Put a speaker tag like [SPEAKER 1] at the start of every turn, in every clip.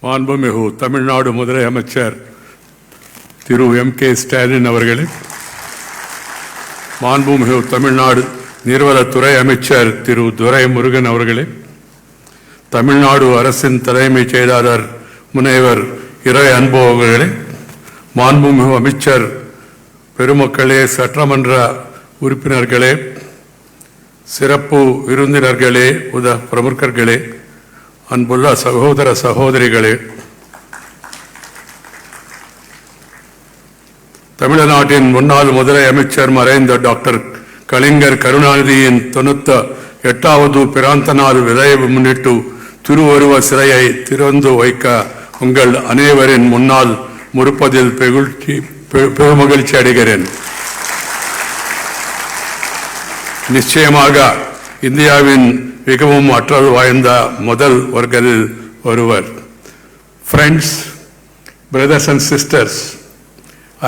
[SPEAKER 1] மாண்புமிகு தமிழ்நாடு முதலமைச்சர் திரு M.K. ஸ்டாலின் அவர்களே, மாண்புமிகு தமிழ்நாடு நீர்வளத்துறை அமைச்சர் திரு துரைமுருகன் அவர்களே, தமிழ்நாடு அரசின் தலைமைச் செயலாளர் முனைவர் இறை அன்பு அவர்களே, மாண்புமிகு அமைச்சர் பெருமக்களே, சட்டமன்ற உறுப்பினர்களே, சிறப்பு விருந்தினர்களே, பிரமுகர்களே, அன்புள்ள சகோதர சகோதரிகளே, தமிழ்நாட்டின் முன்னாள் முதலமைச்சர் மறைந்த டாக்டர் கலைஞர் கருணாநிதியின் 98வது பிறந்த நாள் விழாவை முன்னிட்டு திருவுருவ சிலையை திறந்து வைக்க உங்கள் அனைவரின் முன்னால் முற்பதில் பெருமகிழ்ச்சி அடைகிறேன். நிச்சயமாக இந்தியாவின் மிகவும் ஆற்றல் வாய்ந்த முதல்வர்களில் ஒருவர். Friends, brothers and sisters,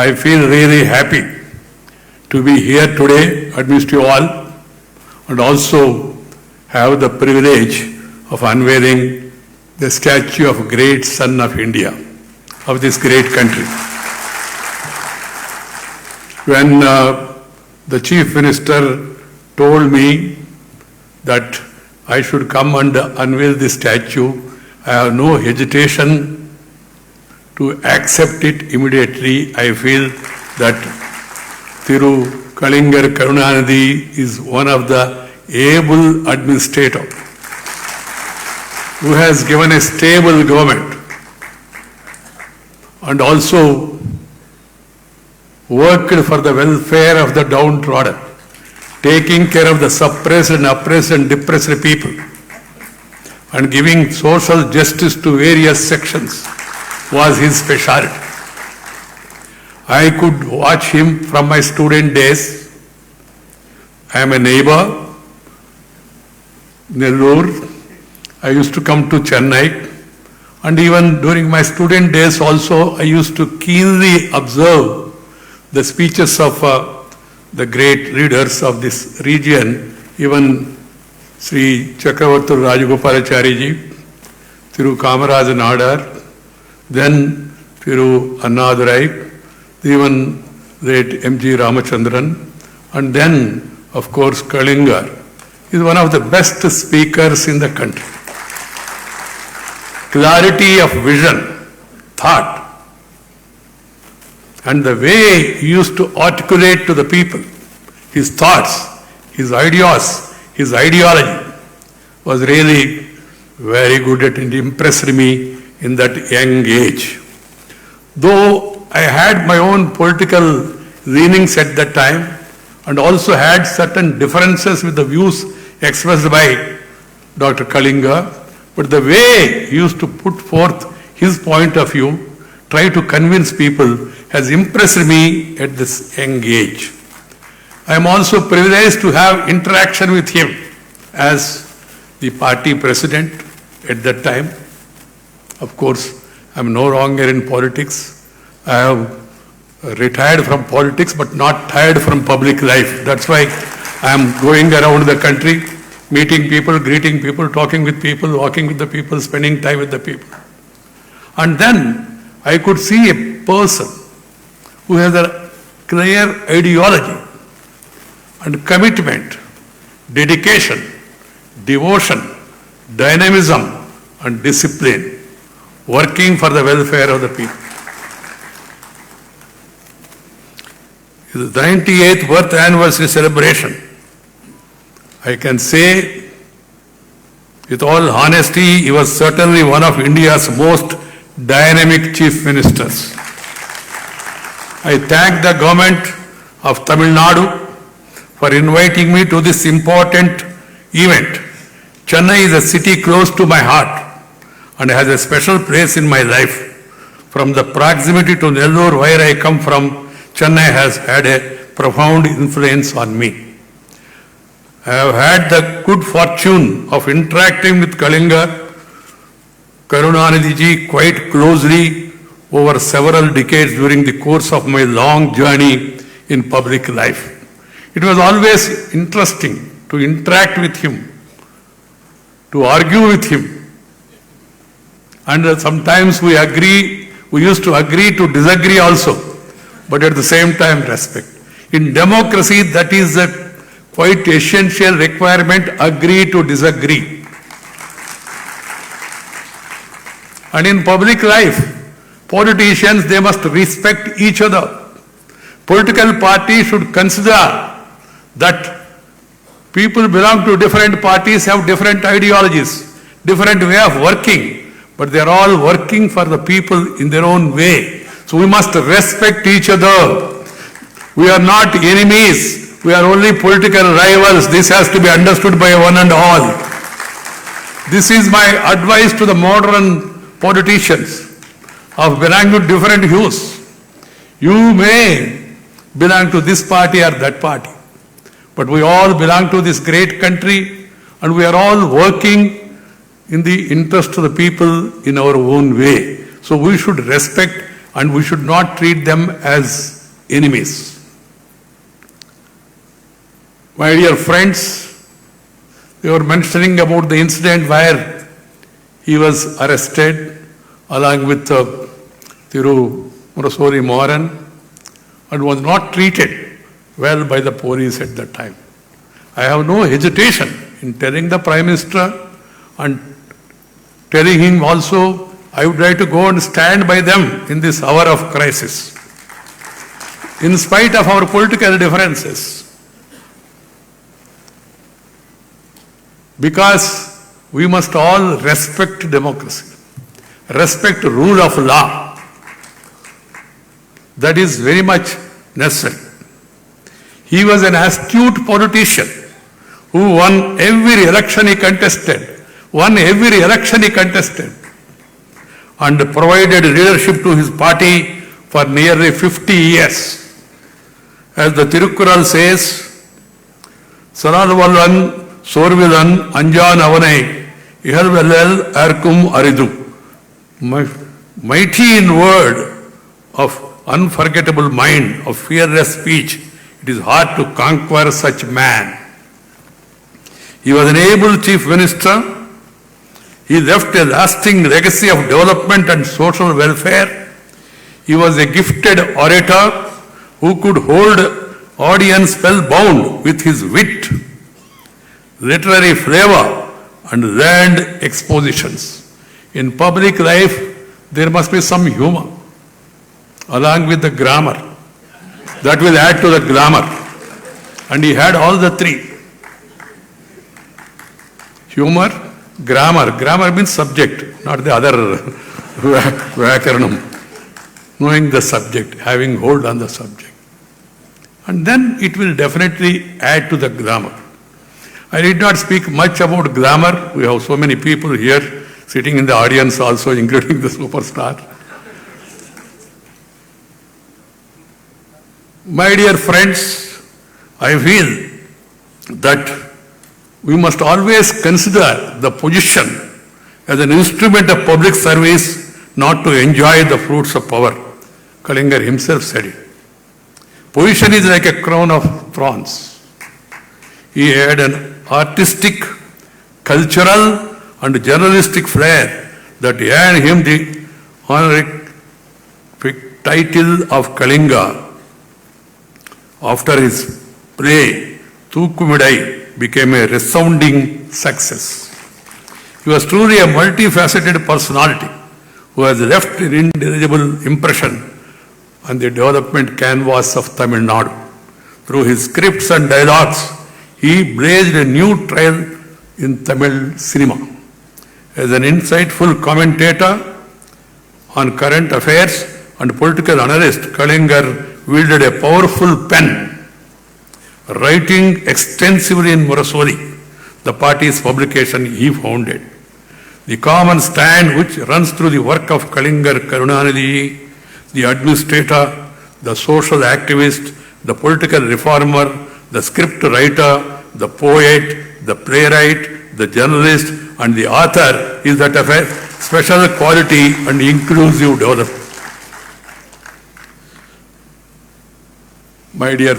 [SPEAKER 1] I feel really happy to be here today amidst you all and also have the privilege of unveiling the statue of great son of India, of this great country. When the Chief Minister told me that I should come and unveil this statue, I have no hesitation to accept it immediately. I feel that Thiru Kalingar Karunanidhi is one of the able administrators who has given a stable government and also worked for the welfare of the downtrodden, taking care of the suppressed and oppressed and depressed people, and giving social justice to various sections was his specialty. I could watch him from my student days. I am a neighbor, Nellore. I used to come to Chennai, and even during my student days also I used to keenly observe the speeches of the great leaders of this region, even Sri Chakravarti Rajagopalachari ji, Thiru Kamaraj Nadar, then Thiru Annadurai, even late M.G. Ramachandran, and then of course Kalingar is one of the best speakers in the country. Clarity of vision, thought, and the way he used to articulate to the people his thoughts, his ideas, his ideology was really very good at it. It impressed me in that young age. Though I had my own political leanings at that time and also had certain differences with the views expressed by Dr. Kalinga, but the way he used to put forth his point of view, try to convince people, has impressed me at this young age. I am also privileged to have interaction with him as the party president at that time. Of course, I am no longer in politics. I have retired from politics but not tired from public life. That's why I am going around the country, meeting people, greeting people, talking with people, walking with the people, spending time with the people. And then I could see a person who has a clear ideology and commitment, dedication, devotion, dynamism and discipline, working for the welfare of the people. His 98th birth anniversary celebration, I can say with all honesty, he was certainly one of India's most dynamic chief ministers. I thank the government of Tamil Nadu for inviting me to this important event. Chennai is a city close to my heart and has a special place in my life. From the proximity to Nellore, where I come from, Chennai has had a profound influence on me. I have had the good fortune of interacting with Kalinga Karunanidhi ji quite closely over several decades during the course of my long journey in public life. It was always interesting to interact with him, to argue with him, And sometimes we used to agree to disagree also, but at the same time respect. In democracy, that is a quite essential requirement, agree to disagree. And in public life, politicians, they must respect each other. Political parties should consider that people belong to different parties, have different ideologies, different way of working, but they are all working for the people in their own way. So we must respect each other. We are not enemies. We are only political rivals. This has to be understood by one and all. This is my advice to the modern politicians of belonging to different hues. You may belong to this party or that party, but we all belong to this great country, and we are all working in the interest of the people in our own way. So we should respect, and we should not treat them as enemies. My dear friends, they were mentioning about the incident where he was arrested along with Thiru Murasori Moran and was not treated well by the police at that time. I have no hesitation in telling the Prime Minister and telling him also, I would like to go and stand by them in this hour of crisis. In spite of our political differences, because we must all respect democracy, respect rule of law. That is very much necessary. He was an astute politician who won every election he contested, and provided leadership to his party for nearly 50 years. As the Tirukkural says, Salalvallan Sorvilan Anjan Avanai Ihalvellal Arkum Aridu. Mighty in word, of unforgettable mind, of fearless speech, it is hard to conquer such man. He was an able chief minister. He left a lasting legacy of development and social welfare. He was a gifted orator who could hold audience spellbound with his wit, literary flavor, and learned expositions. In public life, there must be some humor, along with the grammar. That will add to the glamour. And he had all the three. Humor, grammar. Grammar means subject, not the other Vyakaranam. Knowing the subject, having hold on the subject. And then it will definitely add to the glamour. I did not speak much about glamour. We have so many people here sitting in the audience also, including the superstar. My dear friends, I feel that we must always consider the position as an instrument of public service, not to enjoy the fruits of power. Kalinga himself said it. Position is like a crown of thorns. He had an artistic, cultural, and journalistic flair that earned him the honorific title of Kalinga. After his play, Thookumidai became a resounding success. He was truly a multifaceted personality who has left an indelible impression on the development canvas of Tamil Nadu. Through his scripts and dialogues, he blazed a new trail in Tamil cinema. As an insightful commentator on current affairs and political analyst, Kalingar wielded a powerful pen, writing extensively in Murasori, the party's publication he founded. The common stand which runs through the work of Kalingar Karunanidhi, the administrator, the social activist, the political reformer, the script writer, the poet, the playwright, the journalist, and the author is that of a special quality and inclusive development. My dear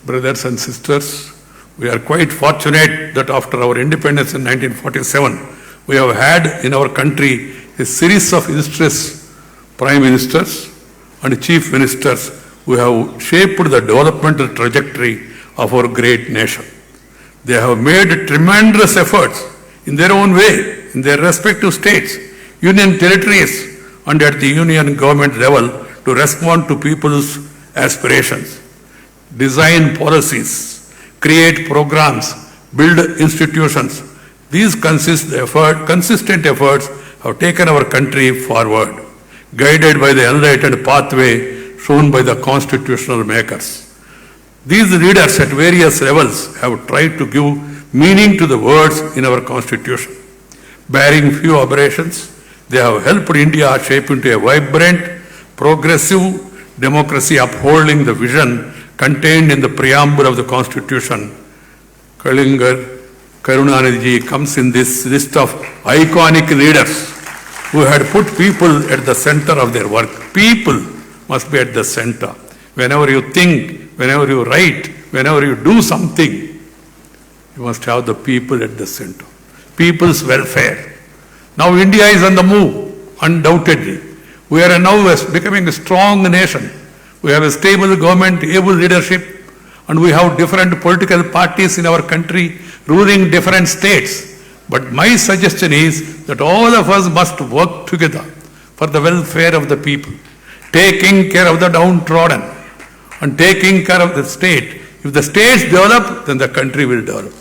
[SPEAKER 1] brothers and sisters, we are quite fortunate that after our independence in 1947, we have had in our country a series of illustrious prime ministers and chief ministers who have shaped the developmental trajectory of our great nation. They have made tremendous efforts in their own way, in their respective states, union territories, and at the union government level to respond to people's aspirations, design policies, create programs, build institutions. These consistent efforts have taken our country forward, guided by the enlightened pathway shown by the constitutional makers. These leaders at various levels have tried to give meaning to the words in our constitution. Bearing few aberrations, they have helped India shape into a vibrant, progressive democracy upholding the vision contained in the preamble of the constitution. Karunanidhi comes in this list of iconic leaders who had put people at the center of their work. People must be at the center. Whenever you think, whenever you write, whenever you do something, you must have the people at the center. People's welfare. Now India is on the move, undoubtedly. We are now becoming a strong nation. We have a stable government, able leadership, and we have different political parties in our country ruling different states. But my suggestion is that all of us must work together for the welfare of the people, taking care of the downtrodden and taking care of the state. If the states develop, then the country will develop.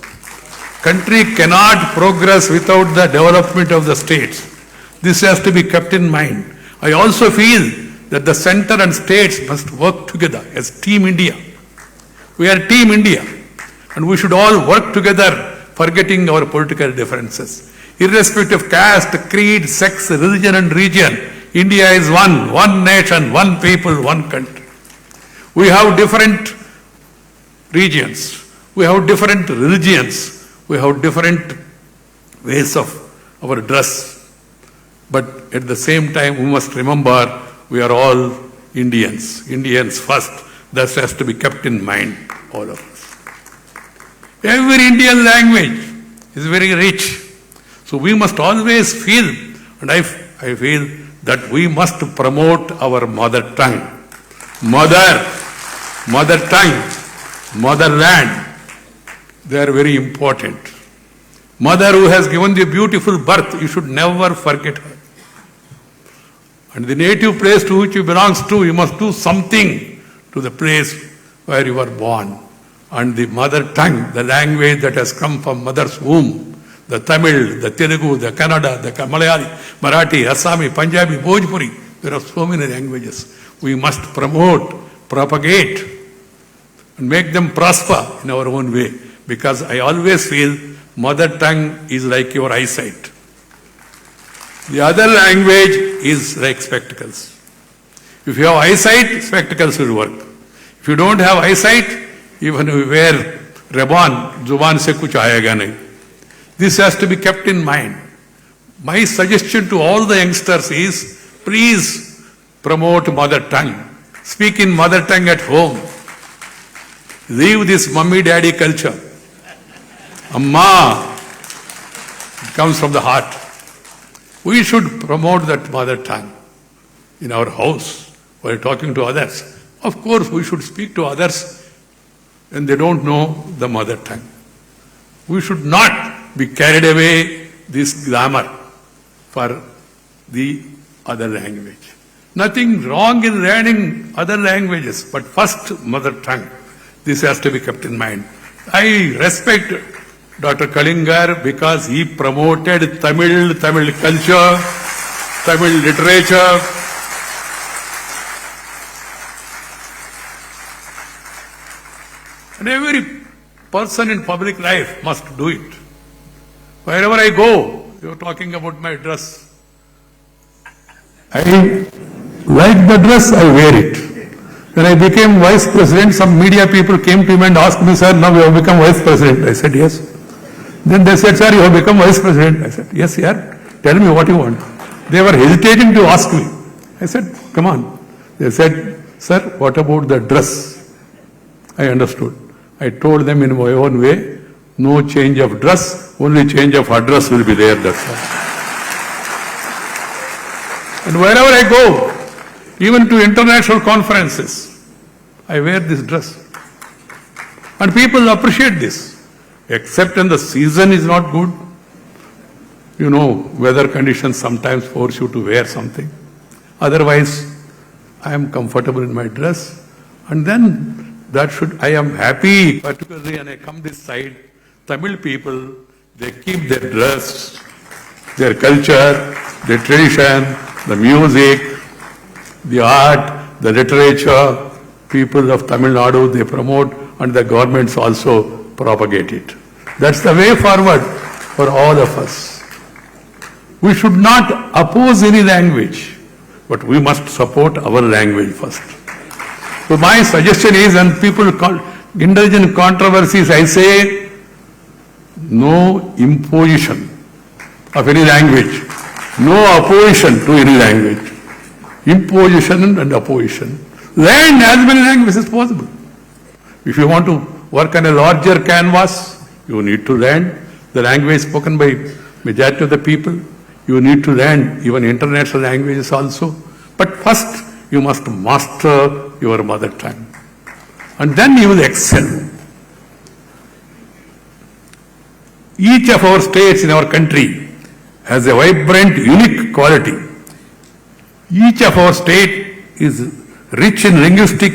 [SPEAKER 1] Country cannot progress without the development of the states. This has to be kept in mind. I also feel that the center and states must work together as Team India. We are Team India, and we should all work together, forgetting our political differences. Irrespective of caste, creed, sex, religion and region, India is one nation, one people, one country. We have different regions, we have different religions, we have different ways of our dress. But at the same time, we must remember we are all Indians. Indians first. That has to be kept in mind, all of us. Every Indian language is very rich. So we must always feel, and I feel that we must promote our mother tongue. Mother tongue, motherland, they are very important. Mother who has given you beautiful birth, you should never forget her. And the native place to which you belong to, you must do something to the place where you were born. And the mother tongue, the language that has come from mother's womb, the Tamil, the Telugu, the Kannada, the Malayali, Marathi, Assami, Punjabi, Bhojpuri, there are so many languages. We must promote, propagate, and make them prosper in our own way. Because I always feel mother tongue is like your eyesight. The other language is like spectacles. If you have eyesight, spectacles will work. If you don't have eyesight, even if you wear ribbon, zuban se kuch aayega nahi. This has to be kept in mind. My suggestion to all the youngsters is, please promote mother tongue. Speak in mother tongue at home. Leave this mummy daddy culture. Amma, it comes from the heart. We should promote that mother tongue in our house while talking to others. Of course, we should speak to others when they don't know the mother tongue. We should not be carried away this glamour for the other language. Nothing wrong in learning other languages, but first mother tongue. This has to be kept in mind. I respect Dr. Kalingar because he promoted Tamil culture, Tamil literature. And every person in public life must do it. Wherever I go, you are talking about my dress. I like the dress, I wear it. When I became vice president, some media people came to me and asked me, sir, now you have become vice president. I said, yes. Then they said, sir, you have become vice president. I said, yes, yeah. Tell me what you want. They were hesitating to ask me. I said, come on. They said, sir, what about the dress? I understood. I told them in my own way, no change of dress, only change of address will be there, that's all. And wherever I go, even to international conferences, I wear this dress. And people appreciate this, except when the season is not good. You know, weather conditions sometimes force you to wear something. Otherwise, I am comfortable in my dress. And then I am happy, particularly when I come this side, Tamil people, they keep their dress, their culture, their tradition, the music, the art, the literature. People of Tamil Nadu, they promote, and the governments also propagate it. That's the way forward for all of us. We should not oppose any language, but we must support our language first. So my suggestion is, when people indulge in controversies, I say, no imposition of any language, no opposition to any language. Imposition and opposition. Learn as many languages as possible. If you want to work on a larger canvas, you need to learn the language spoken by majority of the people. You need to learn even international languages also. But first, you must master your mother tongue. And then you will excel. Each of our states in our country has a vibrant, unique quality. Each of our state is rich in linguistic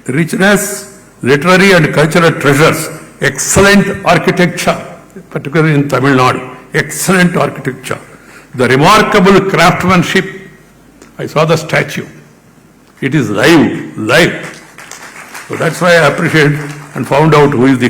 [SPEAKER 1] richness, literary and cultural treasures, excellent architecture, particularly in Tamil Nadu, excellent architecture. The remarkable craftsmanship, I saw the statue. It is live. So that's why I appreciate and found out who is the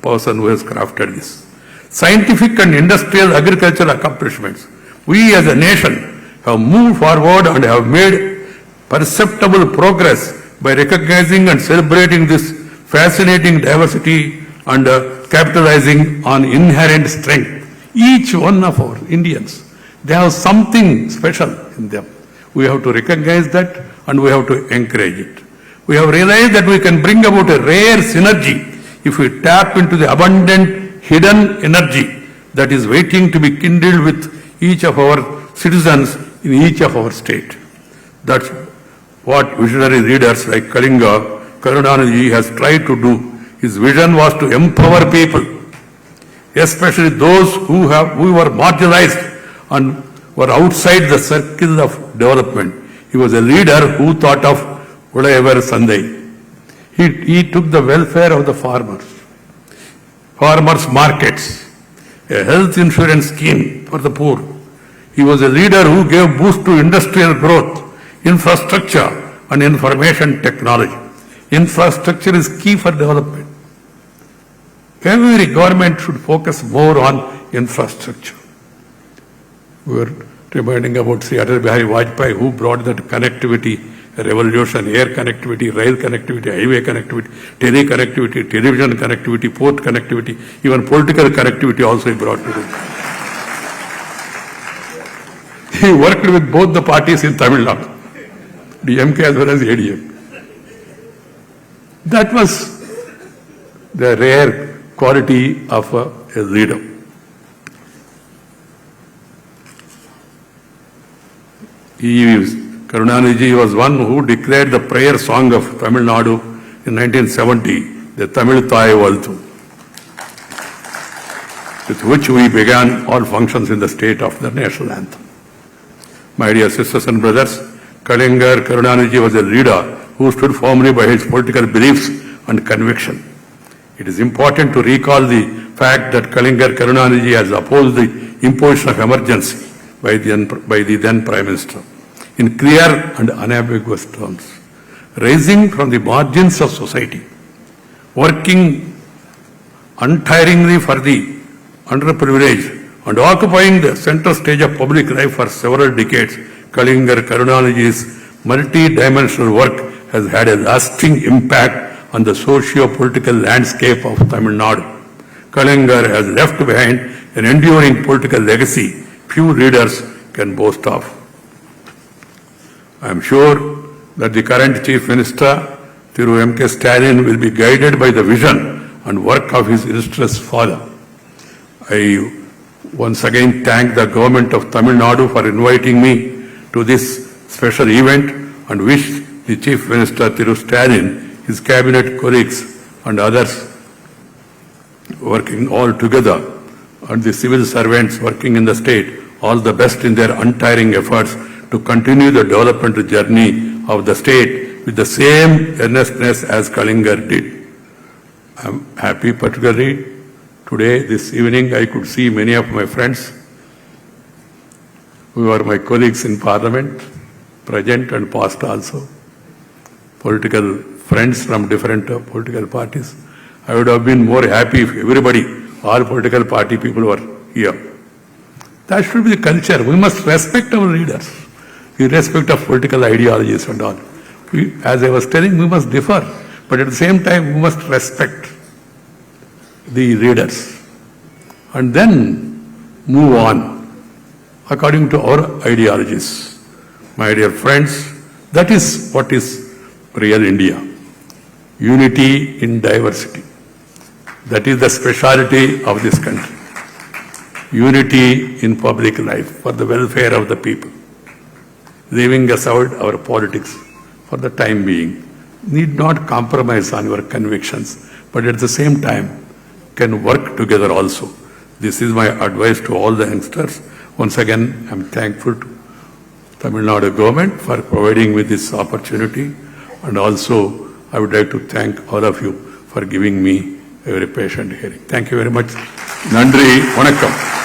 [SPEAKER 1] person who has crafted this. Scientific and industrial agricultural accomplishments. We as a nation have moved forward and have made perceptible progress by recognizing and celebrating this fascinating diversity and capitalizing on inherent strength. Each one of our Indians, they have something special in them. We have to recognize that and we have to encourage it. We have realized that we can bring about a rare synergy if we tap into the abundant hidden energy that is waiting to be kindled with each of our citizens in each of our state. That's what visionary leaders like Karunanidhi has tried to do. His vision was to empower people, especially those who were marginalized and were outside the circle of development. He was a leader who thought of Udayavaru Sandai. He took the welfare of the farmers markets, a health insurance scheme for the poor. He was a leader who gave boost to industrial growth, infrastructure and information technology. Infrastructure is key for development. Every government should focus more on infrastructure. We were reminding about Sri Atal Bihari Vajpayee, who brought that connectivity revolution, air connectivity, rail connectivity, highway connectivity, tele-connectivity, television connectivity, port connectivity, even political connectivity also he brought to it. He worked with both the parties in Tamil Nadu, DMK as well as ADM. That was the rare quality of a leader. Karunanidhi was one who declared the prayer song of Tamil Nadu in 1970, the Tamil Thai Valthu, with which we began all functions in the state of the national anthem. My dear sisters and brothers, Karunanidhi was a leader who stood firmly by his political beliefs and conviction. It is important to recall the fact that Karunanidhi has opposed the imposition of emergency by the then Prime Minister in clear and unambiguous terms, rising from the margins of society, working untiringly for the underprivileged and occupying the center stage of public life for several decades. Karunanidhi's multi-dimensional work has had a lasting impact on the socio-political landscape of Tamil Nadu. Kalingar has left behind an enduring political legacy few leaders can boast of. I am sure that the current Chief Minister, Thiru M.K. Stalin, will be guided by the vision and work of his illustrious father. I once again thank the government of Tamil Nadu for inviting me to this special event and wish the Chief Minister Thiru Stalin, his cabinet colleagues and others working all together and the civil servants working in the state all the best in their untiring efforts to continue the development journey of the state with the same earnestness as Kalinga did. I am happy particularly today, this evening, I could see many of my friends who are my colleagues in Parliament, present and past also, political friends from different political parties. I would have been more happy if everybody, all political party people were here. That should be the culture. We must respect our leaders, irrespective of political ideologies and all. As I was telling, we must differ, but at the same time, we must respect the leaders and then move on according to our ideologies. My dear friends, that is what is real India. Unity in diversity. That is the speciality of this country. Unity in public life for the welfare of the people. Leaving aside our politics for the time being. Need not compromise on your convictions, but at the same time can work together also. This is my advice to all the youngsters. Once again, I am thankful to Tamil Nadu government for providing me this opportunity, and also I would like to thank all of you for giving me a very patient hearing. Thank you very much. Nandri, vanakkam.